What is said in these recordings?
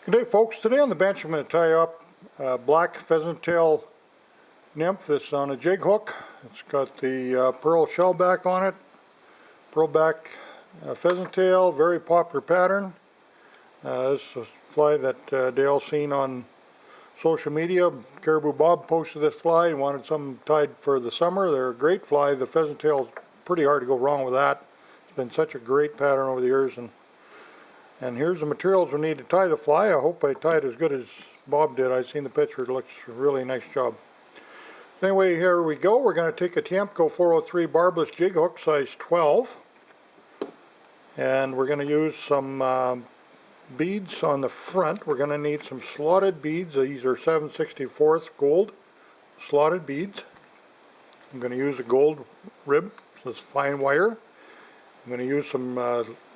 Good day, folks. Today on the bench I'm going to tie up black pheasant tail nymph. This is on a jig hook. It's got the pearl shell back on it. Pearl back pheasant tail, very popular pattern. This is a fly that Dale's seen on social media. Caribou Bob posted this fly. He wanted some tied for the summer. They're a great fly. The pheasant tail, pretty hard to go wrong with that. It's been such a great pattern over the years. And here's the materials we need to tie the fly. I hope I tied as good as Bob did. I've seen the picture. It looks a really nice job. Anyway, here we go. We're going to take a Tiemco 403 barbless jig hook, size 12. And we're going to use some beads on the front. We're going to need some slotted beads. These are 7/64 gold slotted beads. I'm going to use a gold rib, so it's fine wire. I'm going to use some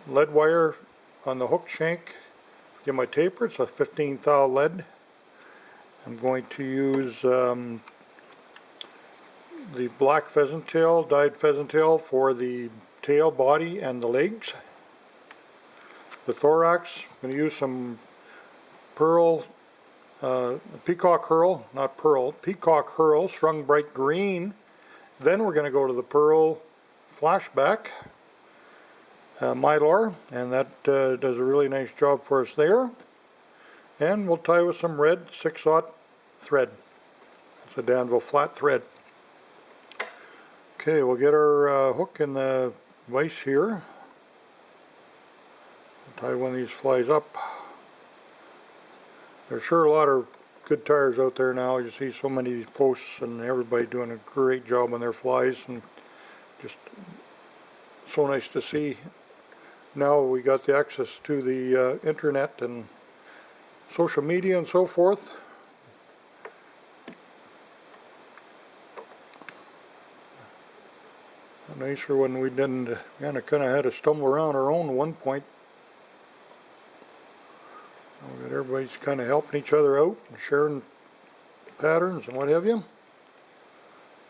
lead wire on the hook shank. Get my taper. It's a 15 thou lead. I'm going to use the black pheasant tail, dyed pheasant tail for the tail, body, and the legs. The thorax, I'm going to use some pearl, peacock herl, not pearl, peacock herl, strung bright green. Then we're going to go to the pearl flashback. Mylar, and that does a really nice job for us there. And we'll tie with some red 6/0 thread. It's a Danville flat thread. Okay, we'll get our hook in the vise here. We'll tie one of these flies up. There's sure a lot of good tiers out there now. You see so many of these posts and everybody doing a great job on their flies, and just so nice to see. Now we got the access to the internet and social media and so forth. Nicer when we didn't kind of had to stumble around our own at one point. Now that everybody's kind of helping each other out and sharing patterns and what have you.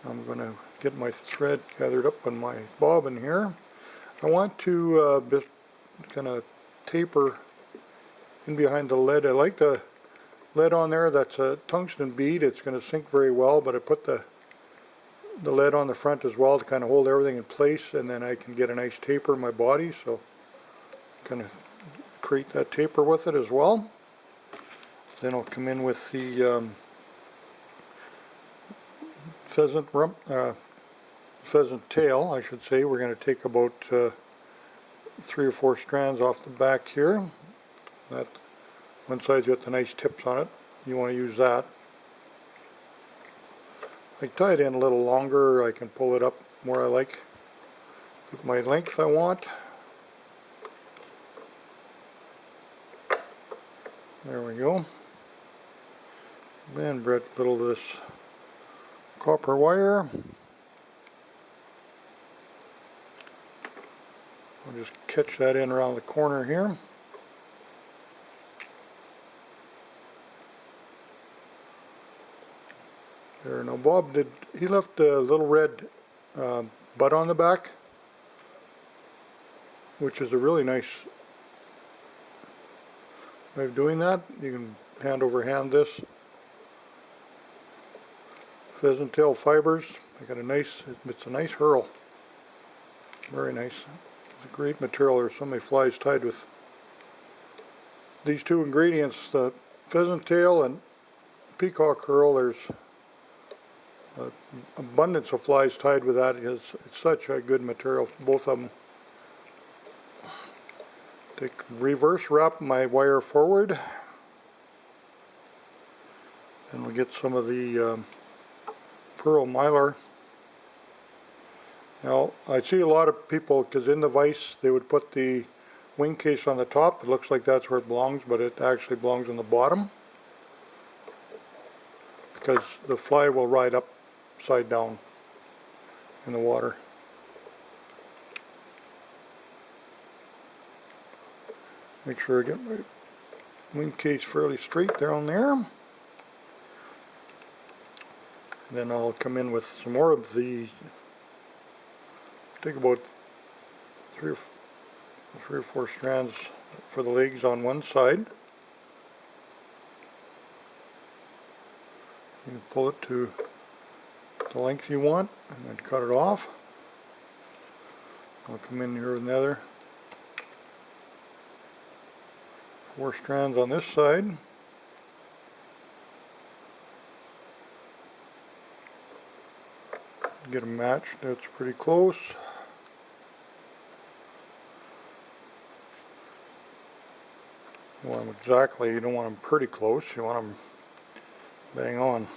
I'm going to get my thread gathered up on my bobbin here. I want to just kind of taper in behind the lead. I like the lead on there. That's a tungsten bead. It's going to sink very well, but I put the lead on the front as well to kind of hold everything in place, and then I can get a nice taper in my body, so kind of create that taper with it as well. Then I'll come in with the pheasant tail, I should say. We're going to take about 3 or 4 strands off the back here. That one side's got the nice tips on it. You want to use that. I tie it in a little longer. I can pull it up more I like. Get my length I want. There we go. Then Brett, a little of this copper wire. I'll just catch that in around the corner here. There, now Bob he left a little red bud on the back, which is a really nice way of doing that. You can hand over hand this. Pheasant tail fibers. I got a nice, it's a nice herl. Very nice. It's a great material. There's so many flies tied with these two ingredients, the pheasant tail and peacock herl. There's abundance of flies tied with that. It's such a good material, both of them. Take reverse wrap my wire forward, and we'll get some of the pearl mylar. Now, I see a lot of people, because in the vise they would put the wing case on the top. It looks like that's where it belongs, but it actually belongs on the bottom, because the fly will ride upside down in the water. Make sure I get my wing case fairly straight down there. Then I'll come in with some more of the, take about three or four strands for the legs on one side. You can pull it to the length you want and then cut it off. I'll come in here with another 4 strands on this side. Get them matched, that's pretty close. You want them exactly, you don't want them pretty close, you want them bang on.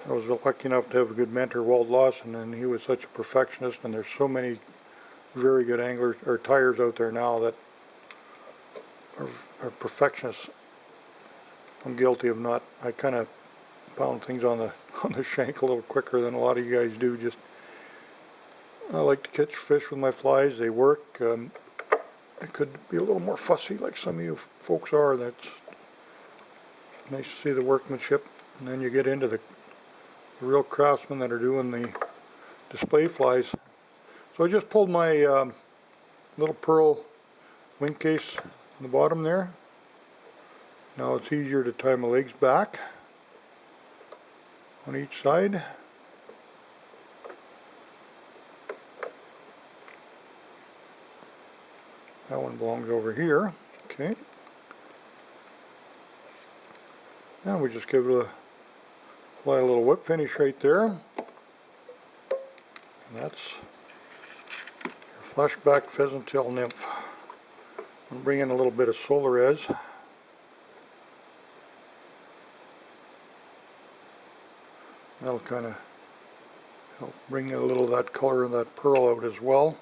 I was lucky enough to have a good mentor, Walt Lawson, and he was such a perfectionist, and there's so many very good anglers or tyers out there now that are perfectionists. I'm guilty of not. I kind of pound things on the shank a little quicker than a lot of you guys do. Just I like to catch fish with my flies. They work. I could be a little more fussy like some of you folks are. That's nice to see the workmanship. And then you get into the real craftsmen that are doing the display flies. So I just pulled my little pearl wing case on the bottom there. Now it's easier to tie my legs back on each side. That one belongs over here. Okay. Now we just give it apply a little whip finish right there. And that's your flashback pheasant tail nymph. I'm bring in a little bit of solar edge. That'll kind of help bring a little of that color of that pearl out as well.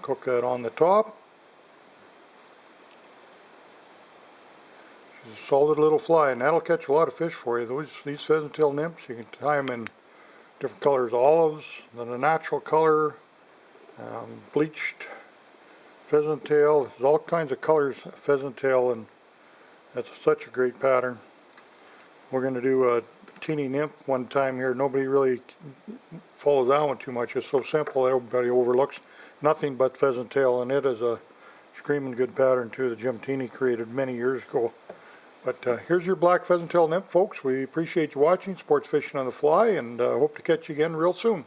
Cook that on the top. She's a solid little fly, and that'll catch a lot of fish for you. These pheasant tail nymphs, you can tie them in different colors, olives, then a natural color, bleached pheasant tail. There's all kinds of colors pheasant tail, and that's such a great pattern. We're going to do a teeny nymph one time here. Nobody really follows that one too much. It's so simple, everybody overlooks. Nothing but pheasant tail, and it is a screaming good pattern too that Jim Teeny created many years ago. But here's your black pheasant tail nymph, folks. We appreciate you watching Sports Fishing on the Fly, and hope to catch you again real soon.